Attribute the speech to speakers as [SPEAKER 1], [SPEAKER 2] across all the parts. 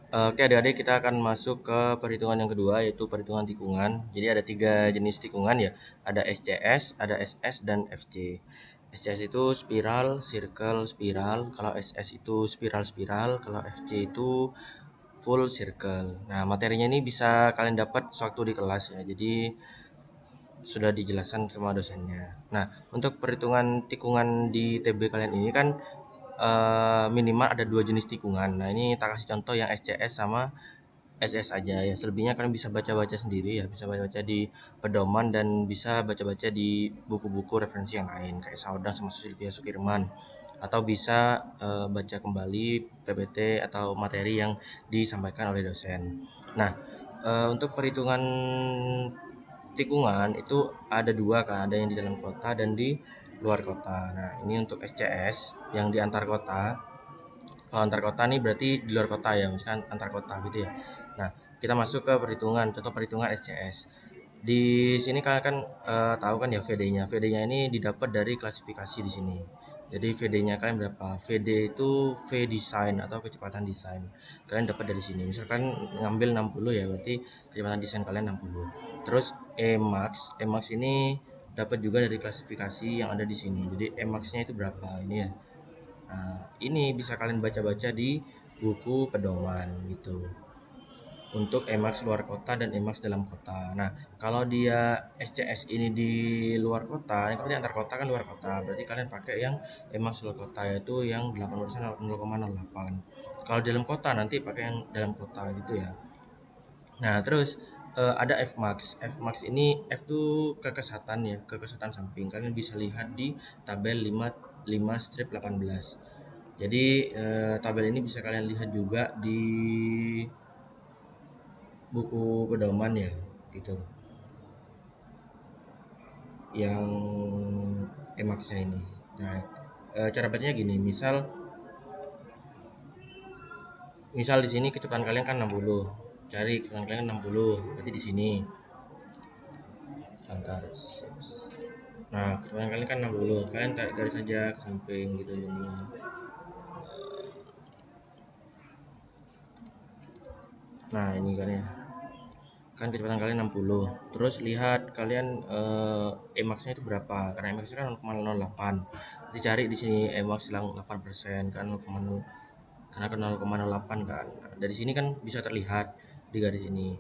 [SPEAKER 1] Oke adik-adik, kita akan masuk ke perhitungan yang kedua, yaitu perhitungan tikungan. Jadi ada 3 jenis tikungan ya, ada SCS, ada SS, dan FC. SCS itu spiral, circle, spiral. Kalau SS itu spiral-spiral, kalau FC itu full circle. Nah, materinya ini bisa kalian dapat sewaktu di kelas ya. Jadi sudah dijelaskan sama dosennya. Nah, untuk perhitungan tikungan di TB kalian ini kan minimal ada 2 jenis tikungan. Nah, ini tak kasih contoh yang SCS sama SS aja ya. Selebihnya kalian bisa baca-baca sendiri ya, bisa baca-baca di pedoman dan bisa baca-baca di buku-buku referensi yang lain kayak Saudang sama Silvia Sukirman, atau bisa baca kembali PPT atau materi yang disampaikan oleh dosen. Nah, untuk perhitungan tikungan itu ada dua kan, ada yang di dalam kota dan di luar kota. Nah, ini untuk SCS yang di antar kota. Kalau antar kota nih berarti di luar kota ya, misalkan antar kota gitu ya. Nah, kita masuk ke perhitungan, contoh perhitungan SCS. Di sini kalian kan tahu kan ya VD-nya. VD-nya ini didapat dari klasifikasi di sini. Jadi VD-nya kalian berapa? VD itu V design atau kecepatan desain. Kalian dapat dari sini. Misalkan ngambil 60 ya, berarti kecepatan desain kalian 60. Terus Emax ini dapat juga dari klasifikasi yang ada di sini. Jadi Emax-nya itu berapa? Ini ya. Nah, ini bisa kalian baca-baca di buku pedoman gitu. Untuk Emax luar kota dan Emax dalam kota. Nah, kalau dia SCS ini di luar kota, ini berarti antar kota kan luar kota. Berarti kalian pakai yang Emax luar kota, yaitu yang 8% 0,08. Kalau dalam kota nanti pakai yang dalam kota gitu ya. Nah, terus ada Fmax. Fmax ini F itu kekesatan ya, kekesatan samping. Kalian bisa lihat di tabel 5 strip 18. Jadi tabel ini bisa kalian lihat juga di buku pedoman ya, gitu. Yang Emax-nya ini. Nah, cara bacanya gini, misal di sini kecepatan kalian kan 60. Cari kecepatan kalian 60, berarti di sini. Antar. Nah, kecepatan kalian kan 60. Kalian tarik garis saja ke samping gitu ini. Nah, ini kan ya. Kan kecepatan kalian 60. Terus lihat kalian Emax-nya itu berapa? Karena Emax-nya kan 0,08. Jadi cari di sini Emax hilang 8% kan 0,0, karena kan 0,08 kan. Nah, dari sini kan bisa terlihat di garis ini.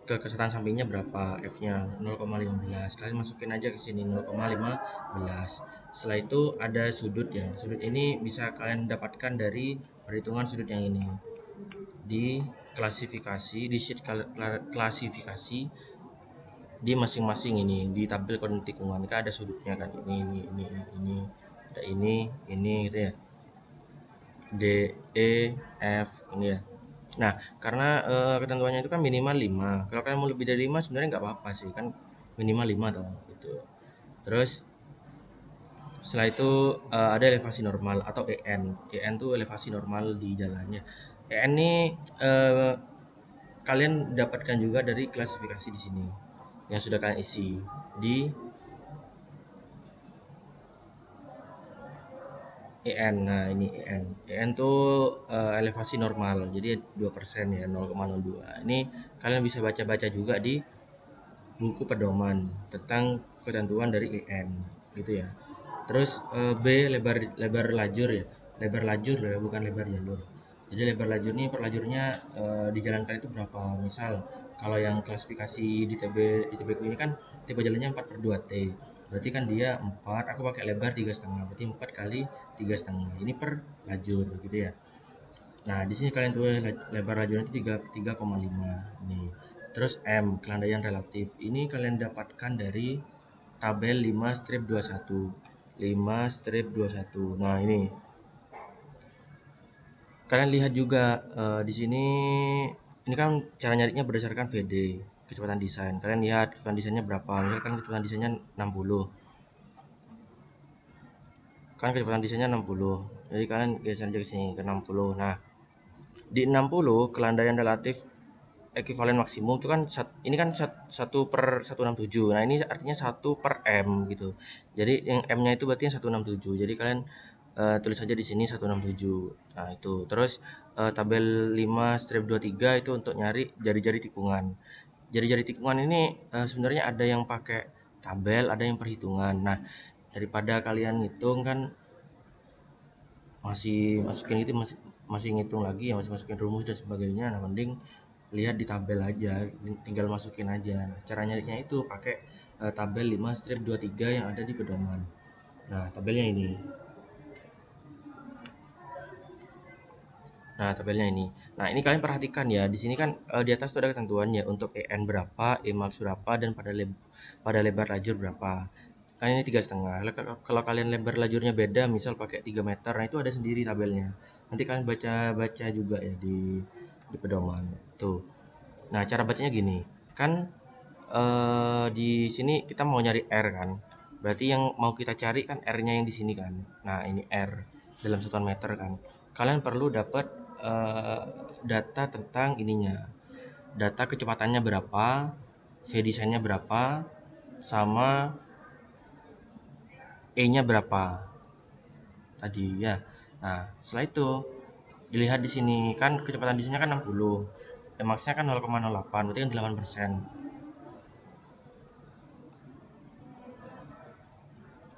[SPEAKER 1] Kekesatan sampingnya berapa? F-nya 0,15. Kalian masukin aja ke sini 0,15. Setelah itu ada sudut ya. Sudut ini bisa kalian dapatkan dari perhitungan sudut yang ini. Di klasifikasi, di sheet klasifikasi di masing-masing ini di tabel koordinat tikungan kan ada sudutnya kan, ini ada ini gitu ya, D E F ini ya. Nah, karena ketentuannya itu kan minimal 5. Kalau kalian mau lebih dari 5 sebenarnya nggak apa-apa sih, kan minimal 5 toh gitu. Terus setelah itu ada elevasi normal atau EN. EN itu elevasi normal di jalannya. EN ini kalian dapatkan juga dari klasifikasi di sini yang sudah kalian isi di EN. Nah, ini EN. EN tuh elevasi normal. Jadi 2% ya, 0,02. Ini kalian bisa baca-baca juga di buku pedoman tentang ketentuan dari EN gitu ya. Terus B lebar lebar lajur ya. Lebar lajur ya, bukan lebar jalur. Jadi lebar lajur ini per lajurnya dijalankan itu berapa? Misal kalau yang klasifikasi di TB ku ini kan tipe jalannya 4/2 T. Berarti kan dia 4, aku pakai lebar 3,5. Berarti 4 kali 3,5. Ini per lajur gitu ya. Nah, di sini kalian tulis lebar lajurnya itu 3,5 nih. Terus M, kelandaian relatif. Ini kalian dapatkan dari tabel 5 strip 21. 5 strip 21. Nah, ini. Kalian lihat juga di sini ini kan cara nyarinya berdasarkan VD, kecepatan desain. Kalian lihat kecepatan desainnya berapa? Misalkan kecepatan desainnya 60. Kan kecepatan desainnya 60. Jadi kalian geser aja ke sini ke 60. Nah, di 60 kelandaian relatif ekuivalen maksimum itu kan ini kan 1/167. Nah, ini artinya 1/m gitu. Jadi yang M-nya itu berarti yang 167. Jadi kalian tulis saja di sini 167. Nah, itu. Terus tabel 5-23 itu untuk nyari jari-jari tikungan. Jari-jari tikungan ini sebenarnya ada yang pakai tabel, ada yang perhitungan. Nah, daripada kalian ngitung kan masih masukin itu masih ngitung lagi ya, masih masukin rumus dan sebagainya. Nah, mending lihat di tabel aja, tinggal masukin aja. Nah, cara nyarinya itu pakai tabel 5-23 yang ada di pedoman. Nah, tabelnya ini. Nah, tabelnya ini. Nah, ini kalian perhatikan ya. Di sini kan di atas tuh ada ketentuannya untuk EN berapa, Emax berapa, dan pada lebar lajur berapa. Kan ini 3,5. Kalau kalian lebar lajurnya beda, misal pakai 3 meter, nah itu ada sendiri tabelnya. Nanti kalian baca juga ya di pedoman. Tuh. Nah, cara bacanya gini. Kan di sini kita mau nyari R kan. Berarti yang mau kita cari kan R-nya yang di sini kan. Nah, ini R dalam satuan meter kan. Kalian perlu dapat data tentang ininya. Data kecepatannya berapa, V desainnya berapa, sama E-nya berapa tadi ya. Nah, setelah itu dilihat di sini kan kecepatan desainnya kan 60. Max-nya kan 0,08, berarti kan 8%.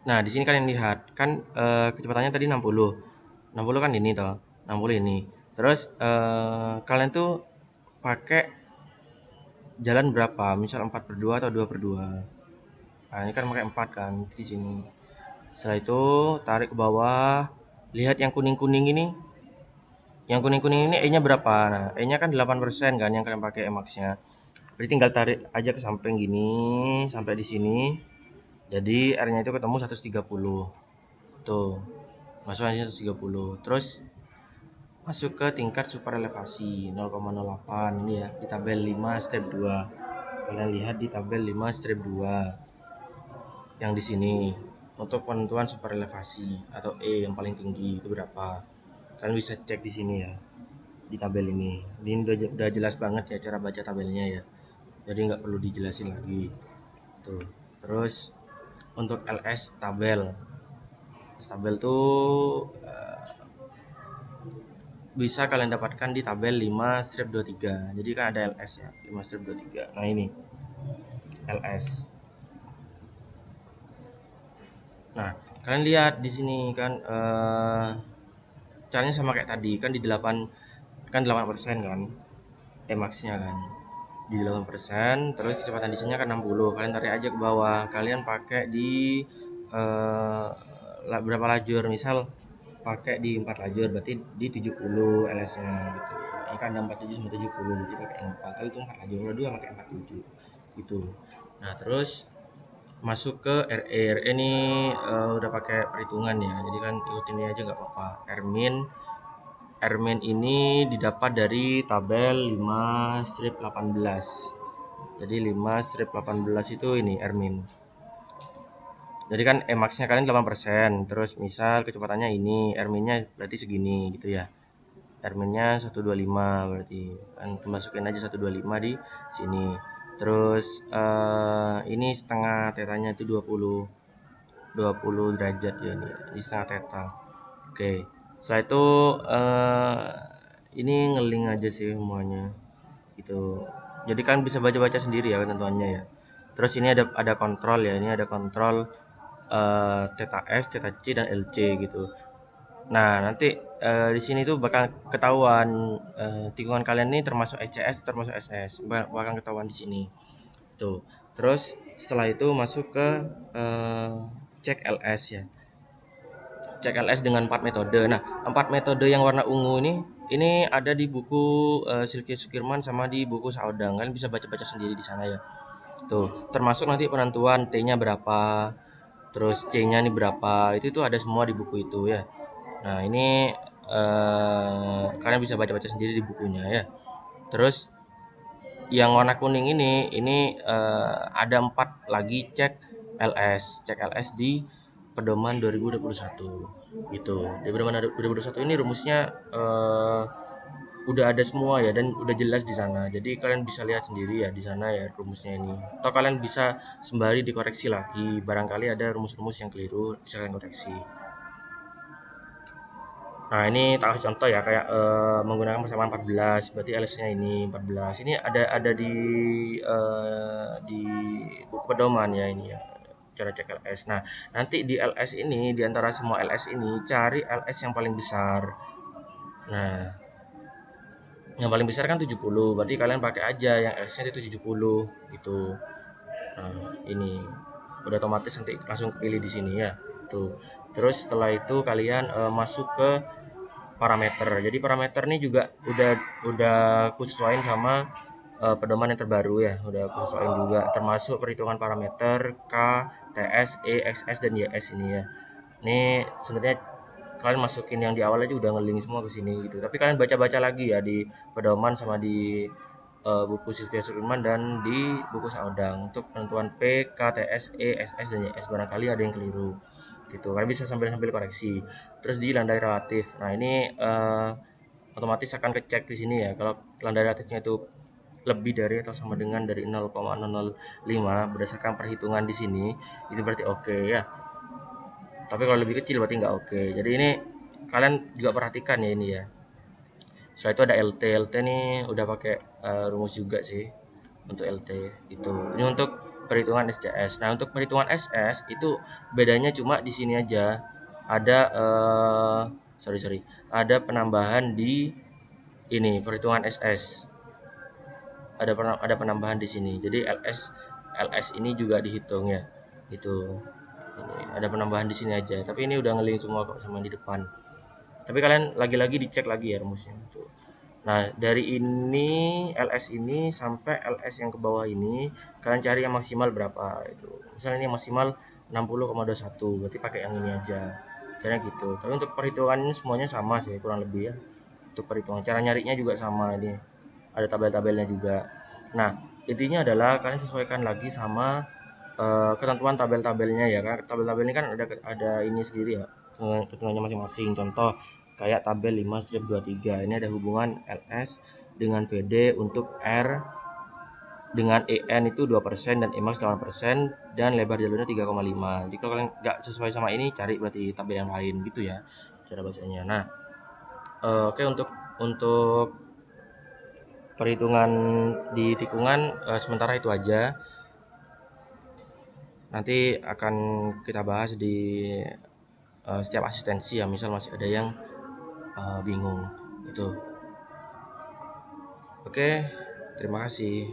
[SPEAKER 1] Nah, di sini kalian lihat kan kecepatannya tadi 60. 60 kan ini toh. 60 ini. Terus kalian tuh pakai jalan berapa? Misal 4/2 atau 2/2. Nah, ini kan pakai 4 kan di sini. Setelah itu tarik ke bawah. Lihat yang kuning-kuning ini. Yang kuning-kuning ini E-nya berapa? Nah, E-nya kan 8% kan yang kalian pakai Emax-nya. Berarti tinggal tarik aja ke samping gini sampai di sini. Jadi R-nya itu ketemu 130. Tuh. Masuk aja 130. Terus masuk ke tingkat super elevasi 0,08 ini ya di tabel 5 step 2. Kalian lihat di tabel 5 step 2 yang di sini untuk penentuan super elevasi atau E yang paling tinggi itu berapa. Kalian bisa cek di sini ya di tabel ini. Ini udah jelas banget ya cara baca tabelnya ya. Jadi nggak perlu dijelasin lagi. Tuh. Terus untuk LS tabel. Tabel tuh bisa kalian dapatkan di tabel 5-23. Jadi kan ada LS ya, 5-23. Nah, ini LS. Nah, kalian lihat di sini kan caranya sama kayak tadi, kan di 8 kan 8% kan. Max-nya kan. Di 8%, terus kecepatan desainnya kan 60. Kalian tarik aja ke bawah. Kalian pakai di berapa lajur? Misal pakai di 4 lajur berarti di 70 LS-nya gitu. Ini kan ada 47 sama 70, jadi pakai yang 4. Kalau itu 4 lajur, kalau 2 pakai 47 gitu. Nah, terus masuk ke RE. RE ini udah pakai perhitungan ya. Jadi kan ikutin ini aja nggak apa-apa. Rmin ini didapat dari tabel 5-18. Jadi 5-18 itu ini Rmin. Jadi kan Max-nya kalian 8%, terus misal kecepatannya ini, Rmin-nya berarti segini gitu ya. Rmin-nya 125 berarti. Kan masukin aja 125 di sini. Terus ini setengah tetanya itu 20 derajat ya ini. Ini setengah teta. Oke. Setelah itu ini ngeling aja sih semuanya. Gitu. Jadi kan bisa baca-baca sendiri ya ketentuannya ya. Terus ini ada kontrol ya. Ini ada kontrol theta S, theta C dan LC gitu. Nah, nanti di sini tuh bakal ketahuan tikungan kalian ini termasuk SCS, termasuk SS. Bakal ketahuan di sini. Tuh. Terus setelah itu masuk ke cek LS ya. Cek LS dengan 4 metode. Nah, 4 metode yang warna ungu ini ada di buku Silky Sukirman sama di buku Saodang. Kalian bisa baca-baca sendiri di sana ya. Tuh, termasuk nanti penentuan T-nya berapa, terus C-nya ini berapa. Itu tuh ada semua di buku itu ya. Nah, ini kalian bisa baca-baca sendiri di bukunya ya. Terus yang warna kuning ini ada 4 lagi cek LS di pedoman 2021 gitu. Di pedoman 2021 ini rumusnya udah ada semua ya dan udah jelas di sana. Jadi kalian bisa lihat sendiri ya di sana ya rumusnya ini. Atau kalian bisa sembari dikoreksi lagi. Barangkali ada rumus-rumus yang keliru bisa kalian koreksi. Nah, ini tak kasih contoh ya, kayak menggunakan persamaan 14, berarti LS-nya ini 14. Ini ada di buku pedoman ya ini ya, cara cek LS. Nah, nanti di LS ini, di antara semua LS ini, cari LS yang paling besar. Nah, yang paling besar kan 70, berarti kalian pakai aja yang LS-nya itu 70 gitu. Nah, ini udah otomatis nanti langsung pilih di sini ya. Tuh. Terus setelah itu kalian masuk ke parameter. Jadi parameter ini juga udah kusesuaiin sama pedoman yang terbaru ya, udah kusesuaiin juga, termasuk perhitungan parameter K, TS, E, XS dan YS ini ya. Ini sebenarnya kalian masukin yang di awal aja udah ngeling semua ke sini gitu. Tapi kalian baca-baca lagi ya di pedoman sama di buku Sylvia Sudirman dan di buku Saodang untuk penentuan P, K, TS, E, XS dan YS, barangkali ada yang keliru gitu. Kalian bisa sambil koreksi. Terus di landai relatif. Nah, ini otomatis akan kecek di sini ya. Kalau landai relatifnya itu lebih dari atau sama dengan dari 0,005 berdasarkan perhitungan di sini, itu berarti oke ya. Tapi kalau lebih kecil berarti nggak oke. Jadi ini kalian juga perhatikan ya ini ya. Setelah itu ada LT. LT nih udah pakai rumus juga sih untuk LT itu. Ini untuk perhitungan SCS. Nah, untuk perhitungan SS itu bedanya cuma di sini aja. Ada sorry. Ada penambahan di ini perhitungan SS. Ada penambahan di sini. Jadi LS ini juga dihitung ya. Itu. Ini ada penambahan di sini aja. Tapi ini udah ngeling semua kok sama di depan. Tapi kalian lagi-lagi dicek lagi ya rumusnya. Tuh. Nah, dari ini LS ini sampai LS yang ke bawah ini kalian cari yang maksimal berapa itu. Misalnya ini maksimal 60,21, berarti pakai yang ini aja. Caranya gitu. Tapi untuk perhitungan ini semuanya sama sih kurang lebih ya. Untuk perhitungan cara nyarinya juga sama ini. Ada tabel-tabelnya juga. Nah, intinya adalah kalian sesuaikan lagi sama ketentuan tabel-tabelnya ya kan. Tabel-tabel ini kan ada ini sendiri ya. Ketentuannya masing-masing. Contoh kayak tabel 5/23 ini ada hubungan LS dengan VD untuk R dengan EN itu 2% dan EMAX 8% dan lebar jalurnya 3,5. Jika kalian nggak sesuai sama ini cari berarti tabel yang lain gitu ya cara bacanya. Nah, oke untuk perhitungan di tikungan sementara itu aja. Nanti akan kita bahas di setiap asistensi ya, misal masih ada yang bingung itu. Oke, terima kasih.